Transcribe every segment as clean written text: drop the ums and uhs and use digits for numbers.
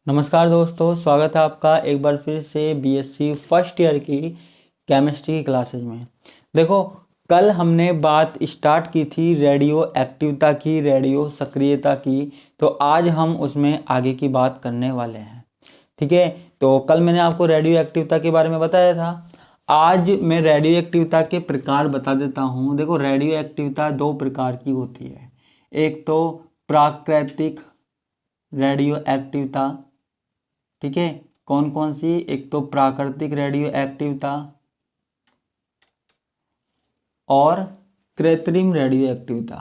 नमस्कार दोस्तों, स्वागत है आपका एक बार फिर से बीएससी फर्स्ट ईयर की केमिस्ट्री की क्लासेज में। देखो, कल हमने बात स्टार्ट की थी रेडियो एक्टिवता की, रेडियो सक्रियता की। तो आज हम उसमें आगे की बात करने वाले हैं। ठीक है, तो कल मैंने आपको रेडियो एक्टिवता के बारे में बताया था। आज मैं रेडियो एक्टिवता के प्रकार बता देता हूँ। देखो, रेडियो एक्टिवता दो प्रकार की होती है। एक तो प्राकृतिक रेडियो एक्टिवता, ठीक है। कौन कौन सी? एक तो प्राकृतिक रेडियो एक्टिवता और कृत्रिम रेडियो एक्टिवता।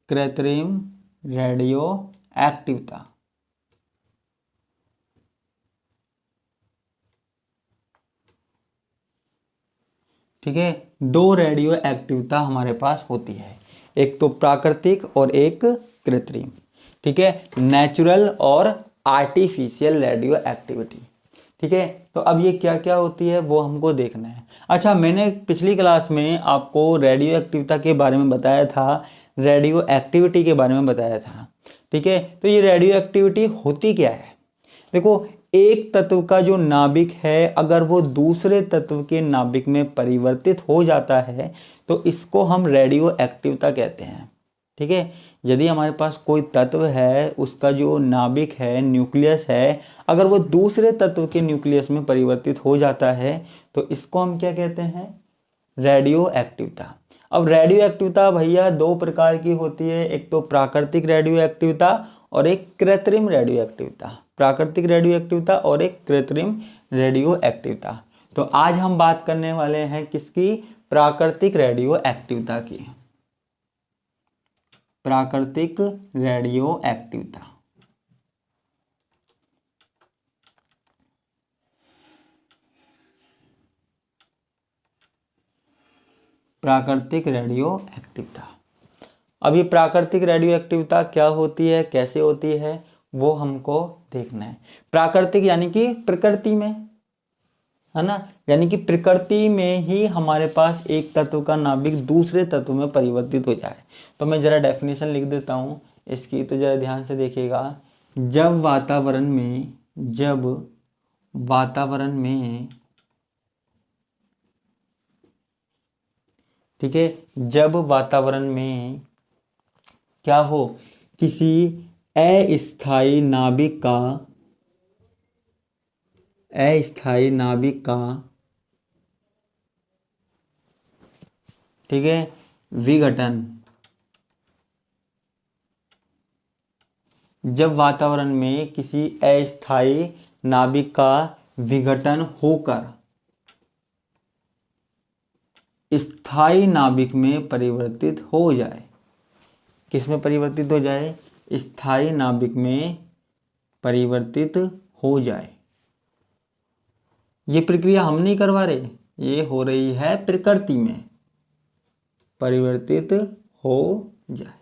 कृत्रिम रेडियो एक्टिवता, ठीक है। दो रेडियो एक्टिवता हमारे पास होती है, एक तो प्राकृतिक और एक कृत्रिम, ठीक है। नेचुरल और आर्टिफिशियल रेडियो एक्टिविटी, ठीक है। तो अब ये क्या क्या होती है वो हमको देखना है। अच्छा, मैंने पिछली क्लास में आपको रेडियो एक्टिविता के बारे में बताया था, रेडियो एक्टिविटी के बारे में बताया था, ठीक है। तो ये रेडियो एक्टिविटी होती क्या है? देखो, एक तत्व का जो नाभिक है अगर वो दूसरे तत्व के नाभिक में परिवर्तित हो जाता है तो इसको हम रेडियो एक्टिवता कहते हैं, ठीक है। यदि हमारे पास कोई तत्व है, उसका जो नाभिक है, न्यूक्लियस है, अगर वो दूसरे तत्व के न्यूक्लियस में परिवर्तित हो जाता है तो इसको हम क्या कहते हैं? रेडियो एक्टिवता। अब रेडियो एक्टिवता भैया दो प्रकार की होती है, एक तो प्राकृतिक रेडियो एक्टिवता और एक कृत्रिम रेडियो एक्टिवता। प्राकृतिक रेडियो एक्टिवता और एक कृत्रिम रेडियो एक्टिवता। तो आज हम बात करने वाले हैं किसकी? प्राकृतिक रेडियो एक्टिवता की। प्राकृतिक रेडियो एक्टिवता, प्राकृतिक रेडियो एक्टिवता। अब ये प्राकृतिक रेडियो एक्टिवता क्या होती है, कैसे होती है, वो हमको देखना है। प्राकृतिक यानी कि प्रकृति में, है ना, यानी कि प्रकृति में ही हमारे पास एक तत्व का नाभिक दूसरे तत्व में परिवर्तित हो जाए। तो मैं जरा डेफिनेशन लिख देता हूँ इसकी, तो जरा ध्यान से देखिएगा। जब वातावरण में ठीक है, जब वातावरण में क्या हो, किसी अस्थायी नाभिक का ठीक है विघटन, जब वातावरण में किसी अस्थायी नाभिक का विघटन होकर स्थायी नाभिक में परिवर्तित हो जाए। किस में परिवर्तित हो जाए? स्थायी नाभिक में परिवर्तित हो जाए। ये प्रक्रिया हम नहीं करवा रहे, ये हो रही है प्रकृति में, परिवर्तित हो जाए,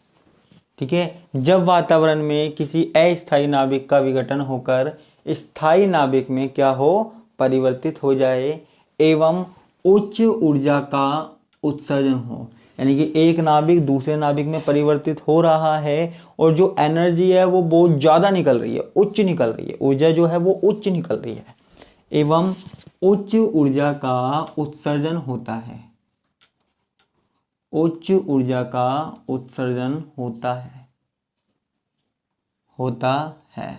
ठीक है। जब वातावरण में किसी अस्थायी नाभिक का विघटन होकर स्थायी नाभिक में क्या हो, परिवर्तित हो जाए एवं उच्च ऊर्जा का उत्सर्जन हो, यानी कि एक नाभिक दूसरे नाभिक में परिवर्तित हो रहा है और जो एनर्जी है वो बहुत ज्यादा निकल रही है, उच्च निकल रही है, ऊर्जा जो है वो उच्च निकल रही है, एवं उच्च ऊर्जा का उत्सर्जन होता है, उच्च ऊर्जा का उत्सर्जन होता है,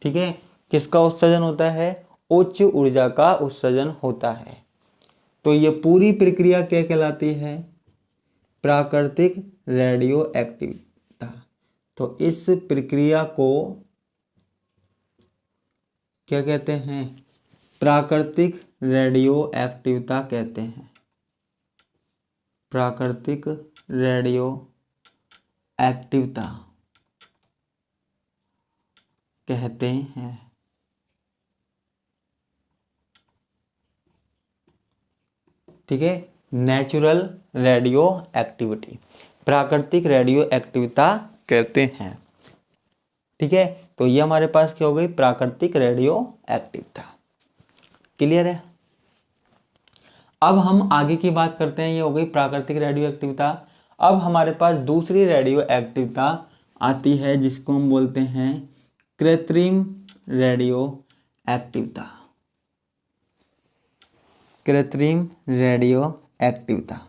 ठीक है। किसका उत्सर्जन होता है? उच्च ऊर्जा का उत्सर्जन होता है। तो ये पूरी प्रक्रिया क्या कहलाती है? प्राकृतिक रेडियो एक्टिवता। तो इस प्रक्रिया को क्या कहते हैं? प्राकृतिक रेडियो एक्टिवता कहते हैं। प्राकृतिक रेडियो एक्टिवता कहते हैं, ठीक है। नेचुरल रेडियो एक्टिविटी, प्राकृतिक रेडियो एक्टिविता कहते हैं, ठीक है। तो ये हमारे पास क्या हो गई? प्राकृतिक रेडियो एक्टिवता। क्लियर है? अब हम आगे की बात करते हैं। ये हो गई प्राकृतिक रेडियो एक्टिवता। अब हमारे पास दूसरी रेडियो एक्टिवता आती है जिसको हम बोलते हैं कृत्रिम रेडियो एक्टिवता। कृत्रिम रेडियो एक्टिवता,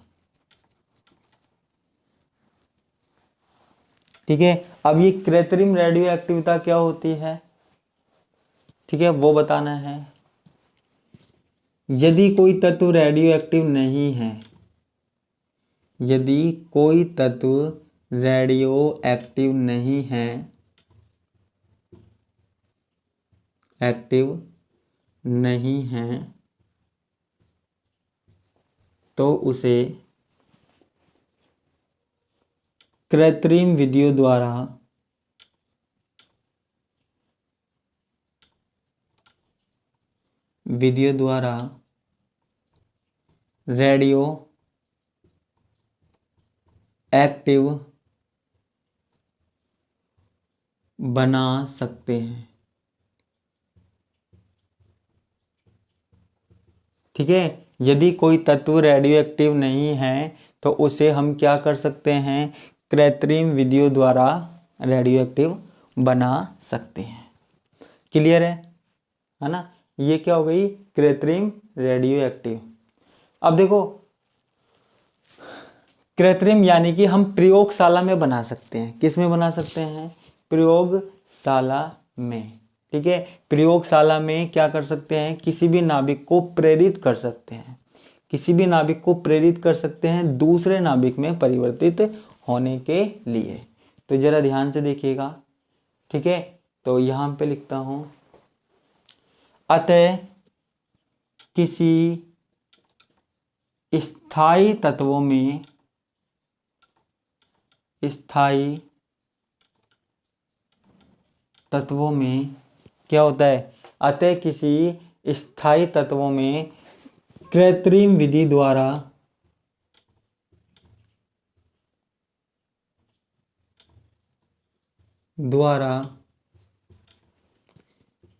ठीक है। अब ये कृत्रिम रेडियो एक्टिवता क्या होती है, ठीक है, वो बताना है। यदि कोई तत्व रेडियो एक्टिव नहीं है, यदि कोई तत्व रेडियो एक्टिव नहीं है, एक्टिव नहीं है, तो उसे कृत्रिम विधियों द्वारा रेडियो एक्टिव बना सकते हैं, ठीक है। यदि कोई तत्व रेडियो एक्टिव नहीं है तो उसे हम क्या कर सकते हैं, कृत्रिम विधियों द्वारा रेडियो एक्टिव बना सकते हैं। क्लियर है ना। ये क्या हो गई, कृत्रिम रेडियो एक्टिव। अब देखो, कृत्रिम यानी कि हम प्रयोगशाला में बना सकते हैं। किस में बना सकते हैं, प्रयोगशाला में, ठीक है। प्रयोगशाला में क्या कर सकते हैं, किसी भी नाभिक को प्रेरित कर सकते हैं, किसी भी नाभिक को प्रेरित कर सकते हैं दूसरे नाभिक में परिवर्तित होने के लिए। तो जरा ध्यान से देखिएगा, ठीक है। तो यहां पे लिखता हूं, अतः किसी स्थायी तत्वों में क्या होता है, अतः किसी स्थायी तत्वों में कृत्रिम विधि द्वारा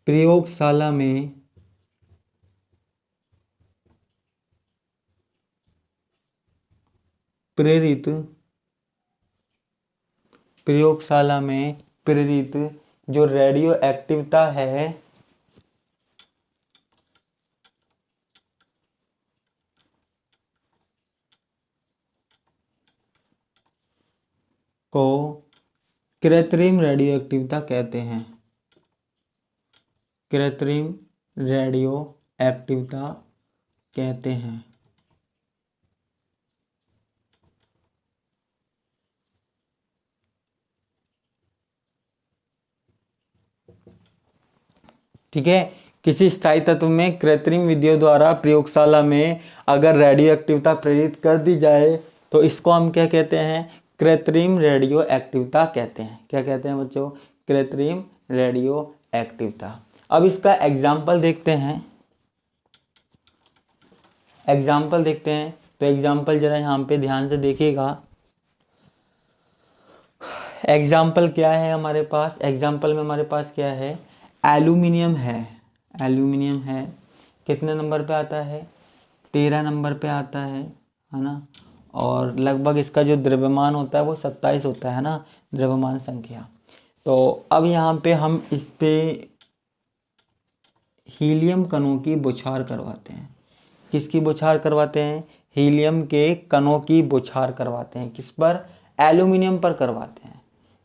प्रयोगशाला में प्रेरित जो रेडियो एक्टिवता है को कृत्रिम रेडियो एक्टिवता कहते हैं, कृत्रिम रेडियो एक्टिवता कहते हैं। ठीक है, किसी स्थायी तत्व में कृत्रिम विधियों द्वारा प्रयोगशाला में अगर रेडियो एक्टिवता प्रेरित कर दी जाए तो इसको हम क्या कहते हैं, कृत्रिम रेडियो एक्टिवता कहते हैं। क्या कहते हैं बच्चों, कृत्रिम रेडियो एक्टिवता। अब इसका एग्जाम्पल देखते हैं, तो एग्जाम्पल जरा यहाँ पे ध्यान से देखिएगा। एग्जाम्पल क्या है हमारे पास, एग्जाम्पल में हमारे पास क्या है, एल्यूमिनियम है, कितने नंबर पे आता है, 13 नंबर पे आता है ना। और लगभग इसका जो द्रव्यमान होता है वो 27 होता है ना, द्रव्यमान संख्या। तो अब यहाँ पे हम इस पे हीलियम कणों की बौछार करवाते हैं। किसकी बौछार करवाते हैं, हीलियम के कणों की बौछार करवाते हैं। किस पर, एल्यूमिनियम पर करवाते हैं,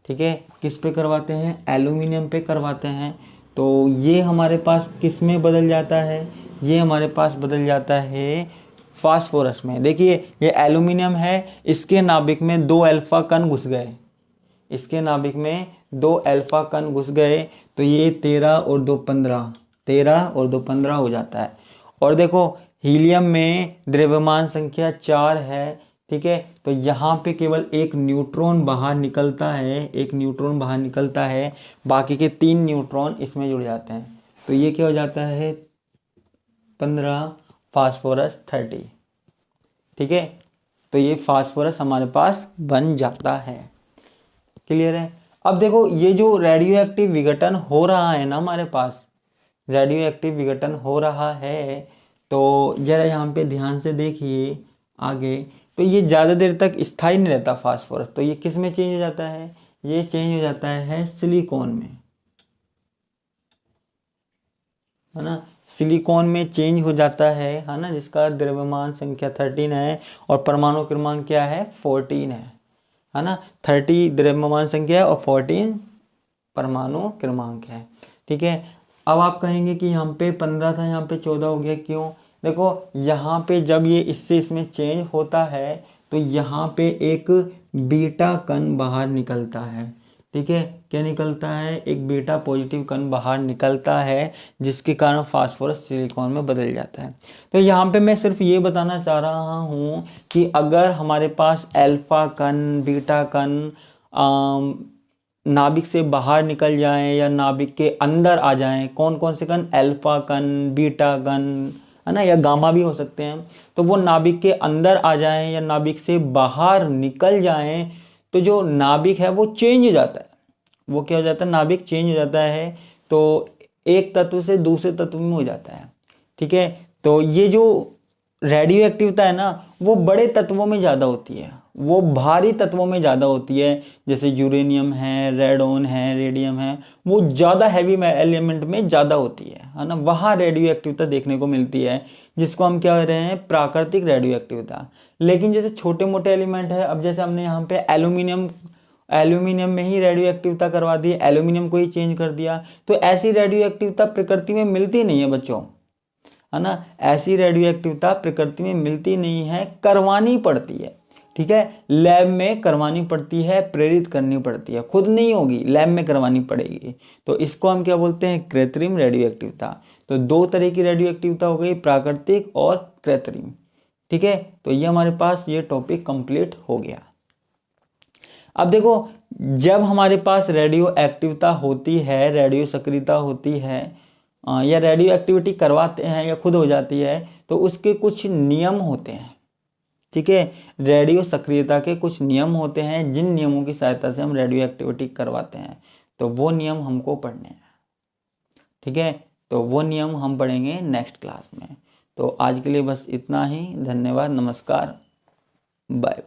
ठीक है। किस पे करवाते हैं, एल्यूमिनियम पे करवाते हैं। तो ये हमारे पास किस में बदल जाता है, ये हमारे पास बदल जाता है फास्फोरस में। देखिए ये एल्यूमिनियम है, इसके नाभिक में 2 अल्फा कण घुस गए, इसके नाभिक में 2 अल्फा कण घुस गए, तो ये 13 और 2 15, 13 और 2 15 हो जाता है। और देखो हीलियम में द्रव्यमान संख्या 4 है, ठीक है। तो यहाँ पे केवल एक न्यूट्रॉन बाहर निकलता है, बाकी के 3 न्यूट्रॉन इसमें जुड़ जाते हैं। तो ये क्या हो जाता है, 15 फास्फोरस 30, ठीक है। तो ये फास्फोरस हमारे पास बन जाता है। क्लियर है। अब देखो ये जो रेडियो एक्टिव विघटन हो रहा है ना हमारे पास, रेडियो एक्टिव विघटन हो रहा है, तो जरा यहाँ पे ध्यान से देखिए आगे। तो ये ज़्यादा देर तक स्थायी नहीं रहता फास्फोरस, तो ये किस में चेंज हो जाता है, ये चेंज हो जाता है सिलिकॉन में, है ना। सिलिकॉन में चेंज हो जाता है ना, जिसका द्रव्यमान संख्या 13 है और परमाणु क्रमांक क्या है 14 है ना। 30 द्रव्यमान संख्या है और 14 परमाणु क्रमांक है। ठीक है, अब आप कहेंगे कि यहाँ पे 15 था, यहाँ पे 14 हो गया, क्यों? देखो यहाँ पे जब ये इससे इसमें चेंज होता है तो यहाँ पे एक बीटा कण बाहर निकलता है। ठीक है, क्या निकलता है? एक बीटा पॉजिटिव कण बाहर निकलता है, जिसके कारण फास्फोरस सिलिकॉन में बदल जाता है। तो यहाँ पे मैं सिर्फ ये बताना चाह रहा हूँ कि अगर हमारे पास अल्फा कण, बीटा कण नाभिक से बाहर निकल जाएं या नाभिक के अंदर आ जाएं, कौन कौन से कण? अल्फा कण, बीटा कण, है ना, या गामा भी हो सकते हैं। तो वो नाभिक के अंदर आ जाएं या नाभिक से बाहर निकल जाएं तो जो नाभिक है वो चेंज हो जाता है। वो क्या हो जाता है? नाभिक चेंज हो जाता है, तो एक तत्व से दूसरे तत्व में हो जाता है। ठीक है, तो ये जो रेडियो एक्टिविटी है ना, वो बड़े तत्वों में ज़्यादा होती है, वो भारी तत्वों में ज़्यादा होती है। जैसे यूरेनियम है, रेडोन है, रेडियम है, वो ज़्यादा हैवी एलिमेंट में ज़्यादा होती है ना। वहाँ रेडियो एक्टिविटी देखने को मिलती है, जिसको हम क्या कह रहे हैं? प्राकृतिक रेडियो एक्टिविटी। लेकिन जैसे छोटे मोटे एलिमेंट है, अब जैसे हमने यहाँ पे एल्यूमिनियम में ही रेडियो एक्टिविटी करवा दी, एल्यूमिनियम को ही चेंज कर दिया, तो ऐसी रेडियो एक्टिविटी प्रकृति में मिलती नहीं है बच्चों, है ना। ऐसी रेडियो एक्टिविटी प्रकृति में मिलती नहीं है, करवानी पड़ती है। ठीक है, लैब में करवानी पड़ती है, प्रेरित करनी पड़ती है, खुद नहीं होगी, लैब में करवानी पड़ेगी। तो इसको हम क्या बोलते हैं? कृत्रिम रेडियो एक्टिविटी। तो दो तरह की रेडियो एक्टिविटी हो गई, प्राकृतिक और कृत्रिम। ठीक है, तो ये हमारे पास ये टॉपिक कंप्लीट हो गया। अब देखो, जब हमारे पास रेडियो एक्टिविटी होती है, रेडियो सक्रियता होती है या रेडियो एक्टिविटी करवाते हैं या खुद हो जाती है, तो उसके कुछ नियम होते हैं। ठीक है, रेडियो सक्रियता के कुछ नियम होते हैं, जिन नियमों की सहायता से हम रेडियो एक्टिविटी करवाते हैं, तो वो नियम हमको पढ़ने हैं। ठीक है, तो वो नियम हम पढ़ेंगे नेक्स्ट क्लास में। तो आज के लिए बस इतना ही। धन्यवाद, नमस्कार, बाय।